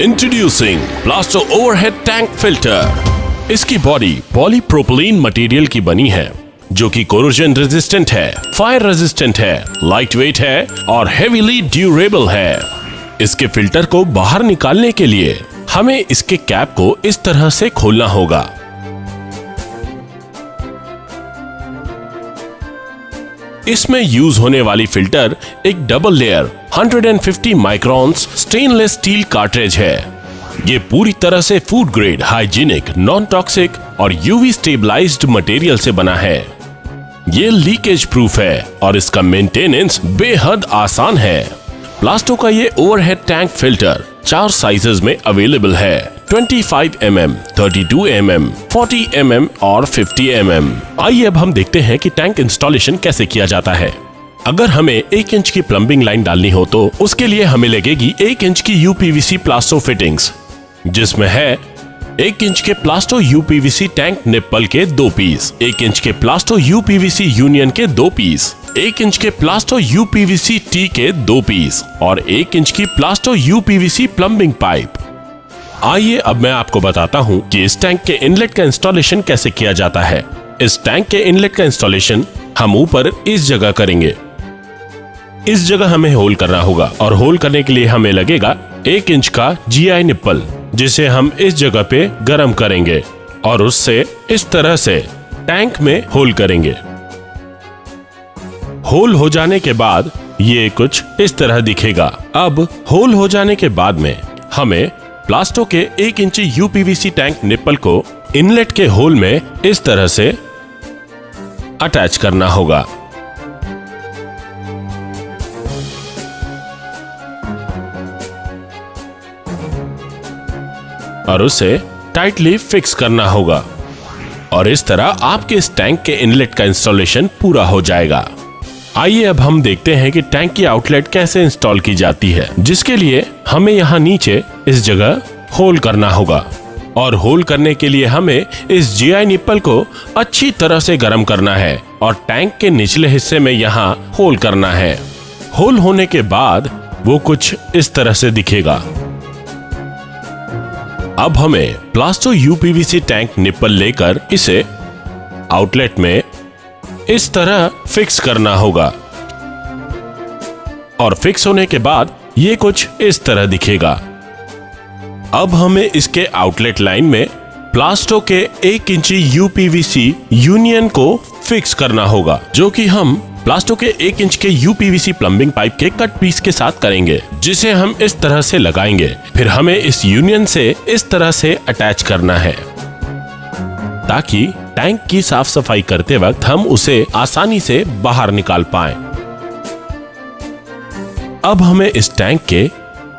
Introducing plaster overhead tank filter. इसकी body polypropylene material की बनी है जो कि कोरोजन रेजिस्टेंट है, फायर रेजिस्टेंट है, लाइट वेट है और हेवीली ड्यूरेबल है। इसके फिल्टर को बाहर निकालने के लिए हमें इसके कैप को इस तरह से खोलना होगा। इसमें यूज होने वाली फिल्टर एक double layer 150 microns stainless steel cartridge है। ये पूरी तरह से food grade, hygienic, non toxic और यूवी स्टेबलाइज्ड मटेरियल से बना है। ये लीकेज प्रूफ है और इसका मेंटेनेंस बेहद आसान है। प्लास्टो का ये ओवरहेड टैंक फिल्टर 4 साइजेस में अवेलेबल है, 25 mm, 32 mm, 40 mm और 50 mm। आइए अब हम देखते हैं कि टैंक इंस्टॉलेशन कैसे किया जाता है। अगर हमें 1 इंच की प्लम्बिंग लाइन डालनी हो तो उसके लिए हमें लगेगी 1 इंच की यूपीवीसी प्लास्टो फिटिंग्स, जिसमें है 1 इंच के प्लास्टो यूपीवीसी टैंक निप्पल के 2 पीस, 1 इंच के प्लास्टो यूपीवीसी यूनियन के 2 पीस, 1 इंच के प्लास्टो यूपीवीसी टी के 2 पीस और 1 इंच की प्लास्टो यूपीवीसी प्लम्बिंग पाइप। आइए अब मैं आपको बताता हूँ कि इस टैंक के इनलेट का इंस्टॉलेशन कैसे किया जाता है। इस टैंक के इनलेट का इंस्टॉलेशन हम ऊपर इस जगह करेंगे। इस जगह हमें होल करना होगा और होल करने के लिए हमें लगेगा 1 इंच का GI निप्पल, जिसे हम इस जगह पे गर्म करेंगे और उससे इस तरह से टैंक में होल करेंगे। होल हो जाने के बाद ये कुछ इस तरह दिखेगा। अब होल हो जाने के बाद में हमें प्लास्टो के 1 इंची यूपीवीसी टैंक निप्पल को इनलेट के होल में इस तरह से अटैच करना होगा। और उसे टाइटली फिक्स करना होगा और इस तरह आपके इस टैंक के इनलेट का इंस्टॉलेशन पूरा हो जाएगा। आइए अब हम देखते हैं कि टैंक की आउटलेट कैसे इंस्टॉल की जाती है, जिसके लिए हमें यहाँ नीचे इस जगह होल करना होगा और होल करने के लिए हमें इस GI निप्पल को अच्छी तरह से गर्म करना है और टैंक के निचले हिस्से में यहाँ होल करना है। होल होने के बाद वो कुछ इस तरह से दिखेगा। अब हमें प्लास्टो यूपीवीसी टैंक निप्पल लेकर इसे आउटलेट में इस तरह फिक्स करना होगा और फिक्स होने के बाद ये कुछ इस तरह दिखेगा। अब हमें इसके आउटलेट लाइन में प्लास्टो के 1 इंची यूपीवीसी यूनियन को फिक्स करना होगा, जो कि हम प्लास्टो के 1 इंच के यूपीवीसी प्लम्बिंग पाइप के कट पीस के साथ करेंगे, जिसे हम इस तरह से लगाएंगे। फिर हमें इस यूनियन से इस तरह से अटैच करना है ताकि टैंक की साफ सफाई करते वक्त हम उसे आसानी से बाहर निकाल पाएं। अब हमें इस टैंक के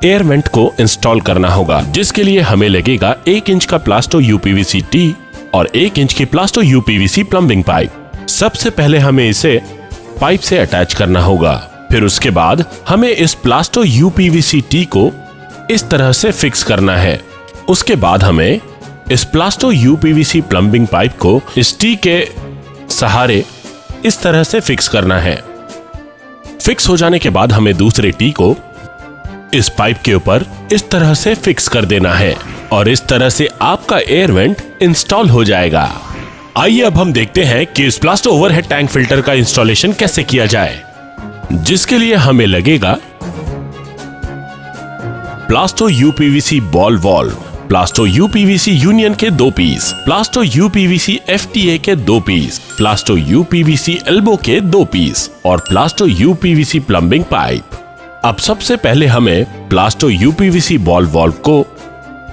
एयर वेंट को इंस्टॉल करना होगा, जिसके लिए हमें लगेगा 1 इंच का प्लास्टो यूपीवीसी टी और 1 इंच की प्लास्टो यूपीवीसी प्लम्बिंग पाइप। सबसे पहले हमें इसे पाइप से अटैच करना होगा। फिर उसके बाद हमें इस प्लास्टो यूपीवीसी टी को इस तरह से फिक्स करना है। उसके बाद हमें इस प्लास्टो यूपीवीसी प्लम्बिंग पाइप को इस टी के सहारे इस तरह से फिक्स करना है। फिक्स हो जाने के बाद हमें दूसरे टी को इस पाइप के ऊपर इस तरह से फिक्स कर देना है और इस तरह से आपका एयर वेंट इंस्टॉल हो जाएगा। आइए अब हम देखते हैं कि इस प्लास्टो ओवरहेड टैंक फिल्टर का इंस्टॉलेशन कैसे किया जाए, जिसके लिए हमें लगेगा plaster UPVC ball valve, plaster UPVC union के 2 पीस, प्लास्टो यूपीवीसी FTA के 2 पीस, प्लास्टो यूपीवीसी एल्बो के 2 पीस और प्लास्टो यूपीवीसी प्लम्बिंग पाइप। अब सबसे पहले हमें प्लास्टो यूपीवीसी बॉल वॉल्व को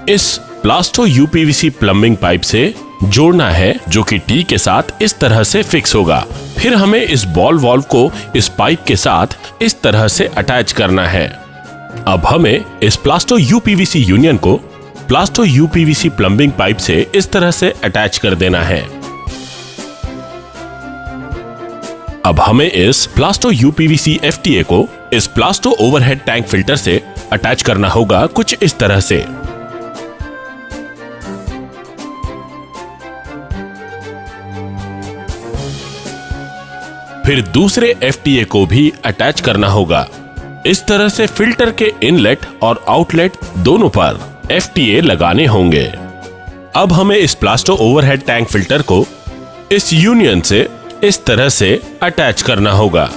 इस प्लास्टो यूपीवीसी प्लम्बिंग पाइप से जोड़ना है, जो कि टी के साथ इस तरह से फिक्स होगा। फिर हमें इस बॉल वॉल्व को इस पाइप के साथ इस तरह से अटैच करना है। अब हमें इस प्लास्टो यूपीवीसी यूनियन को प्लास्टो यूपीवीसी प्लम्बिंग पाइप से इस तरह से अटैच कर देना है। अब हमें इस प्लास्टो यूपीवीसी FTA को इस प्लास्टो ओवरहेड टैंक फिल्टर से अटैच करना होगा कुछ इस तरह से। फिर दूसरे FTA को भी अटैच करना होगा। इस तरह से फिल्टर के इनलेट और आउटलेट दोनों पर FTA लगाने होंगे। अब हमें इस प्लास्टो ओवरहेड टैंक फिल्टर को इस यूनियन से इस तरह से अटैच करना होगा।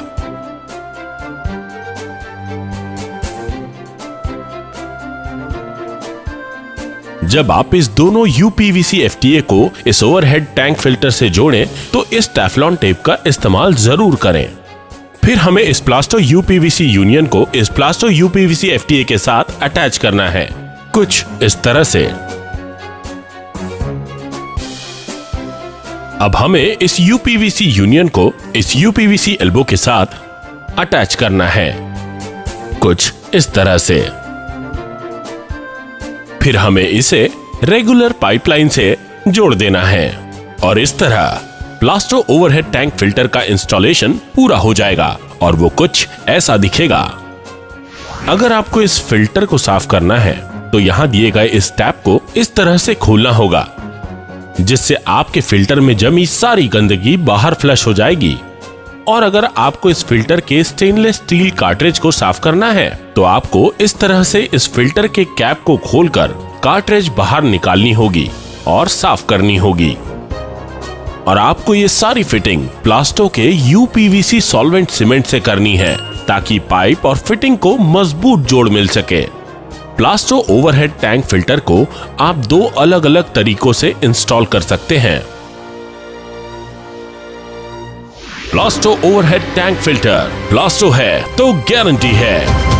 जब आप इस दोनों UPVC FTA को इस ओवरहेड टैंक फिल्टर से जोड़ें तो इस टेफ्लॉन टेप का इस्तेमाल जरूर करें। फिर हमें इस प्लास्टो UPVC यूनियन को इस प्लास्टो UPVC FTA के साथ अटैच करना है, कुछ इस तरह से। अब हमें इस UPVC यूनियन को इस UPVC एल्बो के साथ अटैच करना है, कुछ इस तरह से। फिर हमें इसे रेगुलर पाइपलाइन से जोड़ देना है और इस तरह प्लास्टो ओवरहेड टैंक फिल्टर का इंस्टॉलेशन पूरा हो जाएगा और वो कुछ ऐसा दिखेगा। अगर आपको इस फिल्टर को साफ करना है तो यहाँ दिए गए इस टैप को इस तरह से खोलना होगा, जिससे आपके फिल्टर में जमी सारी गंदगी बाहर फ्लश हो जाएगी। और अगर आपको इस फिल्टर के स्टेनलेस स्टील कार्ट्रिज को साफ करना है तो आपको इस तरह से इस फिल्टर के कैप को खोलकर कार्ट्रिज बाहर निकालनी होगी और साफ करनी होगी। और आपको ये सारी फिटिंग प्लास्टो के UPVC सॉल्वेंट सीमेंट से करनी है ताकि पाइप और फिटिंग को मजबूत जोड़ मिल सके। प्लास्टो ओवरहेड टैंक फिल्टर को आप दो अलग अलग तरीकों से इंस्टॉल कर सकते हैं। Plaster overhead tank filter, plaster है तो गारंटी है।